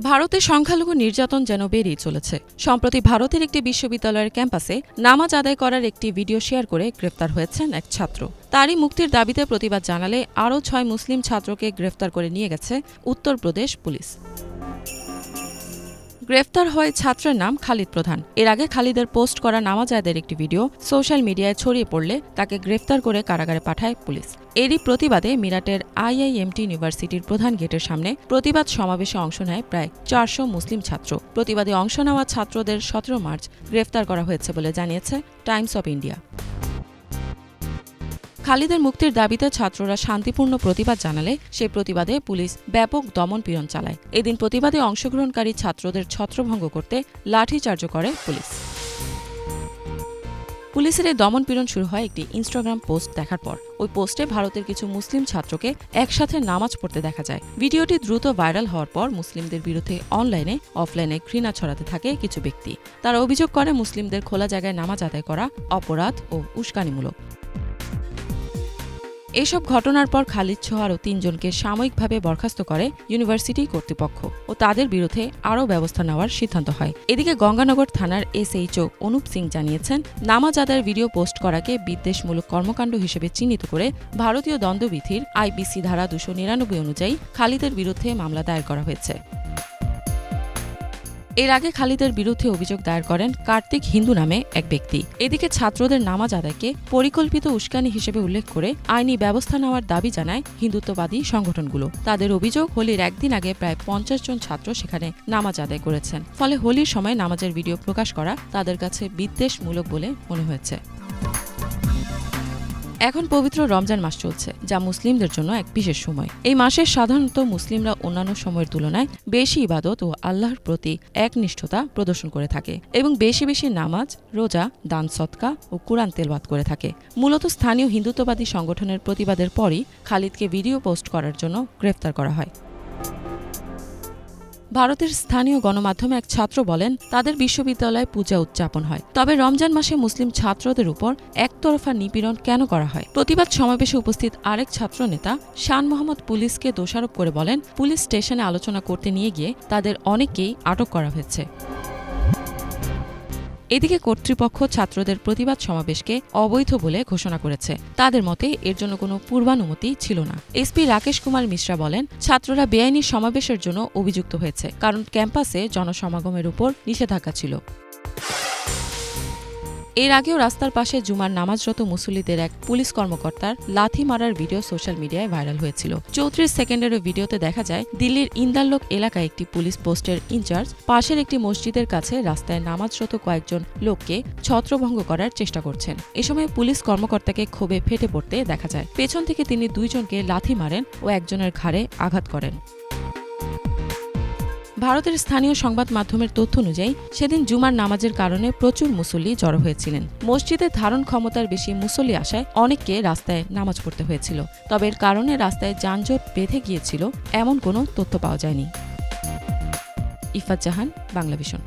ভারতে সংখ্যালঘু নির্যাতন যেন বেড়েই চলেছে। সম্প্রতি ভারতের একটি বিশ্ববিদ্যালয়ের ক্যাম্পাসে নামাজ আদায় করার একটি ভিডিও শেয়ার করে গ্রেফতার হয়েছেন এক ছাত্র। তারই মুক্তির দাবিতে প্রতিবাদ জানালে আরও ৬ মুসলিম ছাত্রকে গ্রেফতার করে নিয়ে গেছে উত্তরপ্রদেশ পুলিশ। গ্রেফতার হয় ছাত্রের নাম খালিদ প্রধান। এর আগে খালিদের পোস্ট করা নামাজ আদায়ের একটি ভিডিও সোশ্যাল মিডিয়ায় ছড়িয়ে পড়লে তাকে গ্রেফতার করে কারাগারে পাঠায় পুলিশ। এরই প্রতিবাদে মিরাটের আইআইএমটি ইউনিভার্সিটির প্রধান গেটের সামনে প্রতিবাদ সমাবেশে অংশ নেয় প্রায় ৪০০ মুসলিম ছাত্র। প্রতিবাদে অংশ নেওয়া ছাত্রদের ১৭ মার্চ গ্রেফতার করা হয়েছে বলে জানিয়েছে টাইমস অব ইন্ডিয়া। খালিদের মুক্তির দাবিতে ছাত্ররা শান্তিপূর্ণ প্রতিবাদ জানালে সেই প্রতিবাদে পুলিশ ব্যাপক দমনপীড়ন চালায়। এদিন প্রতিবাদে অংশগ্রহণকারী ছাত্রদের ছত্রভঙ্গ করতে লাঠিচার্জ করে পুলিশ। পুলিশের এই দমনপীড়ন শুরু হয় একটি ইনস্টাগ্রাম পোস্ট দেখার পর। ওই পোস্টে ভারতের কিছু মুসলিম ছাত্রকে একসাথে নামাজ পড়তে দেখা যায়। ভিডিওটি দ্রুত ভাইরাল হওয়ার পর মুসলিমদের বিরুদ্ধে অনলাইনে অফলাইনে ঘৃণা ছড়াতে থাকে কিছু ব্যক্তি। তারা অভিযোগ করে মুসলিমদের খোলা জায়গায় নামাজ আদায় করা অপরাধ ও উস্কানিমূলক। এসব ঘটনার পর খালিদ সহ আরও ৩ জনকে সাময়িকভাবে বরখাস্ত করে ইউনিভার্সিটি কর্তৃপক্ষ ও তাদের বিরুদ্ধে আরও ব্যবস্থা নেওয়ার সিদ্ধান্ত হয়। এদিকে গঙ্গানগর থানার এসএইচও অনুপ সিং জানিয়েছেন, নামাজ আদায়ের ভিডিও পোস্ট করাকে বিদ্বেষমূলক কর্মকাণ্ড হিসেবে চিহ্নিত করে ভারতীয় দণ্ডবিধির আইপিসি ধারা ২৯৯ অনুযায়ী খালিদের বিরুদ্ধে মামলা দায়ের করা হয়েছে। এর আগে খালিদের বিরুদ্ধে অভিযোগ দায়ের করেন কার্তিক হিন্দু নামে এক ব্যক্তি। এদিকে ছাত্রদের নামাজ আদায়কে পরিকল্পিত উস্কানি হিসেবে উল্লেখ করে আইনি ব্যবস্থা নেওয়ার দাবি জানায় হিন্দুত্ববাদী সংগঠনগুলো। তাদের অভিযোগ, হোলির একদিন আগে প্রায় ৫০ জন ছাত্র সেখানে নামাজ আদায় করেছেন। ফলে হোলির সময় নামাজের ভিডিও প্রকাশ করা তাদের কাছে বিদ্বেষমূলক বলে মনে হয়েছে। এখন পবিত্র রমজান মাস চলছে, যা মুসলিমদের জন্য এক বিশেষ সময়। এই মাসে সাধারণত মুসলিমরা অন্যান্য সময়ের তুলনায় বেশি ইবাদত ও আল্লাহর প্রতি একনিষ্ঠতা প্রদর্শন করে থাকে এবং বেশি বেশি নামাজ, রোজা, দান সদকা ও কুরআন তেলাওয়াত করে থাকে। মূলত স্থানীয় হিন্দুত্ববাদী সংগঠনের প্রতিবাদের পরই খালিদকে ভিডিও পোস্ট করার জন্য গ্রেফতার করা হয়। ভারতের স্থানীয় গণমাধ্যমে এক ছাত্র বলেন, তাদের বিশ্ববিদ্যালয়ে পূজা উদযাপন হয়, তবে রমজান মাসে মুসলিম ছাত্রদের উপর একতরফা নিপীড়ন কেন করা হয়? প্রতিবাদ সমাবেশে উপস্থিত আরেক ছাত্র নেতা শান মোহাম্মদ পুলিশকে দোষারোপ করে বলেন, পুলিশ স্টেশনে আলোচনা করতে নিয়ে গিয়ে তাদের অনেককেই আটক করা হয়েছে। এদিকে কর্তৃপক্ষ ছাত্রদের প্রতিবাদ সমাবেশকে অবৈধ বলে ঘোষণা করেছে। তাদের মতে এর জন্য কোনো পূর্বানুমতি ছিল না। এসপি রাকেশ কুমার মিশ্রা বলেন, ছাত্ররা বেআইনি সমাবেশের জন্য অভিযুক্ত হয়েছে, কারণ ক্যাম্পাসে জনসমাগমের উপর নিষেধাজ্ঞা ছিল। এর আগেও রাস্তার পাশে জুমার নামাজরত মুসল্লিদের এক পুলিশ কর্মকর্তার লাথি মারার ভিডিও সোশ্যাল মিডিয়ায় ভাইরাল হয়েছিল। ৩৪ সেকেন্ডের ভিডিওতে দেখা যায় দিল্লির ইন্দারলোক এলাকায় একটি পুলিশ পোস্টের ইনচার্জ পাশের একটি মসজিদের কাছে রাস্তায় নামাজরত কয়েকজন লোককে ছত্রভঙ্গ করার চেষ্টা করছেন। এ সময় পুলিশ কর্মকর্তাকে ক্ষোভে ফেটে পড়তে দেখা যায়। পেছন থেকে তিনি ২ জনকে লাথি মারেন ও একজনের ঘাড়ে আঘাত করেন। ভারতের স্থানীয় সংবাদ মাধ্যমের তথ্য অনুযায়ী সেদিন জুমার নামাজের কারণে প্রচুর মুসল্লি জড়ো হয়েছিলেন। মসজিদে ধারণ ক্ষমতার বেশি মুসল্লি আসায় অনেককে রাস্তায় নামাজ পড়তে হয়েছিল। তবে এর কারণে রাস্তায় যানজট বেঁধে গিয়েছিল এমন কোনো তথ্য পাওয়া যায়নি। ইফাত জাহান, বাংলা ভিশন।